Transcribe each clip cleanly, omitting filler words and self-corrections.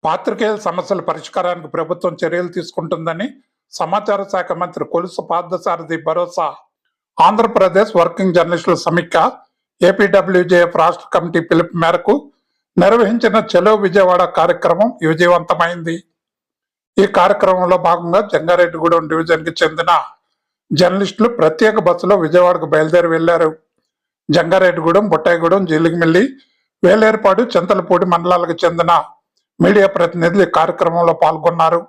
పాత్రికేయుల సమస్యల పరిష్కారానికి ప్రభుత్వం చర్యలు తీసుకుంటుందని సమాచార శాఖ మంత్రి కొలుసు పార్థసారథి భరోసా. ఆంధ్రప్రదేశ్ వర్కింగ్ జర్నలిస్టుల సమీక్ష ఏపీడబ్ల్యూజేఎఫ్ రాష్ట్ర కమిటీ పిలుపు మేరకు నిర్వహించిన చలో విజయవాడ కార్యక్రమం విజయవంతమైంది. ఈ కార్యక్రమంలో భాగంగా జంగారెడ్డిగూడెం డివిజన్ కి చెందిన జర్నలిస్టులు ప్రత్యేక బస్సులో విజయవాడకు బయలుదేరి వెళ్లారు. జంగారెడ్డిగూడెం, బుట్టాయిగూడెం, జీలిగిమిల్లి, వేలేరుపాడు, చింతలపూడి మండలాలకు చెందిన మీడియా ప్రతినిధులు ఈ కార్యక్రమంలో పాల్గొన్నారు.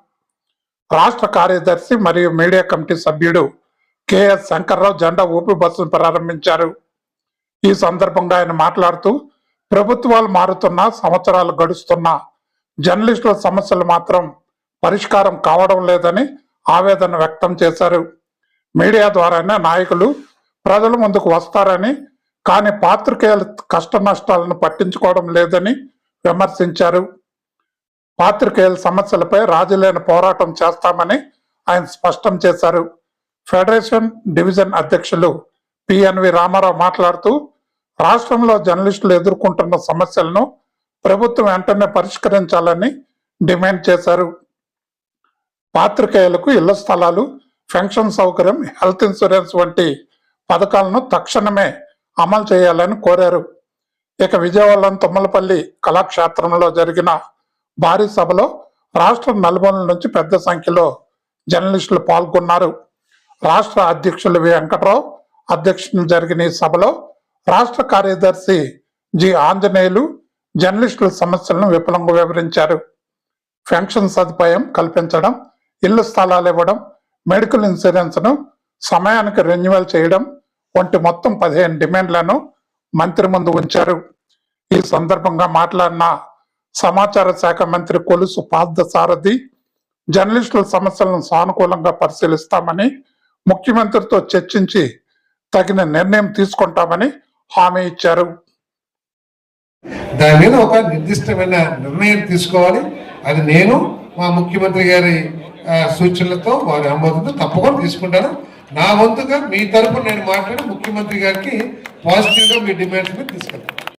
రాష్ట్ర కార్యదర్శి మరియు మీడియా కమిటీ సభ్యుడు కెఎస్ శంకర్రావు జెండా ఊపి బస్సును ప్రారంభించారు. ఈ సందర్భంగా ఆయన మాట్లాడుతూ, ప్రభుత్వాలు మారుతున్నా, సంవత్సరాలు గడుస్తున్నా జర్నలిస్టుల సమస్యలు మాత్రం పరిష్కారం కావడం లేదని ఆవేదన వ్యక్తం చేశారు. మీడియా ద్వారానే నాయకులు ప్రజల ముందుకు వస్తారని, కానీ పాత్రికేయుల కష్ట నష్టాలను పట్టించుకోవడం లేదని విమర్శించారు. పాత్రికేయుల సమస్యలపై రాజీలేని పోరాటం చేస్తామని ఆయన స్పష్టం చేశారు. ఫెడరేషన్ డివిజన్ అధ్యక్షులు పిఎన్వి రామారావు మాట్లాడుతూ, రాష్ట్రంలో జర్నలిస్టులు ఎదుర్కొంటున్న సమస్యలను ప్రభుత్వం వెంటనే పరిష్కరించాలని డిమాండ్ చేశారు. పాత్రికేయులకు ఇళ్ల స్థలాలు, పెన్షన్ సౌకర్యం, హెల్త్ ఇన్సూరెన్స్ వంటి పథకాలను తక్షణమే అమలు చేయాలని కోరారు. ఇక విజయవాడలోని తుమ్మలపల్లి కళాక్షేత్రంలో జరిగిన భారీ సభలో రాష్ట్ర నలుమూలల నుంచి పెద్ద సంఖ్యలో జర్నలిస్టులు పాల్గొన్నారు. రాష్ట్ర అధ్యక్షులు వెంకట్రావు అధ్యక్షతన జరిగిన ఈ సభలో రాష్ట్ర కార్యదర్శి జి ఆంజనేయులు జర్నలిస్టుల సమస్యలను విపులంగా వివరించారు. పెన్షన్ సదుపాయం కల్పించడం, ఇళ్ల స్థలాలు ఇవ్వడం, మెడికల్ ఇన్సూరెన్స్ ను సమయానికి రెన్యువల్ చేయడం వంటి మొత్తం 15 డిమాండ్లను మంత్రి ముందు ఉంచారు. ఈ సందర్భంగా మాట్లాడిన సమాచార శాఖ మంత్రి కొలుసు పార్థసారథి, జర్నలిస్టుల సమస్యలను సానుకూలంగా పరిశీలిస్తామని, ముఖ్యమంత్రితో చర్చించి తగిన నిర్ణయం తీసుకుంటామని హామీ ఇచ్చారు. దాని మీద ఒక నిర్దిష్టమైన నిర్ణయం తీసుకోవాలి. అది నేను మా ముఖ్యమంత్రి గారి సూచనలతో, వారి ఆమోదంతో తప్పకుండా తీసుకుంటాను. నా వంతుగా మీ తరపున నేను మాట్లాడి ముఖ్యమంత్రి గారికి పాజిటివ్గా మీ డిమాండ్స్ మీద తీసుకెళ్తాను.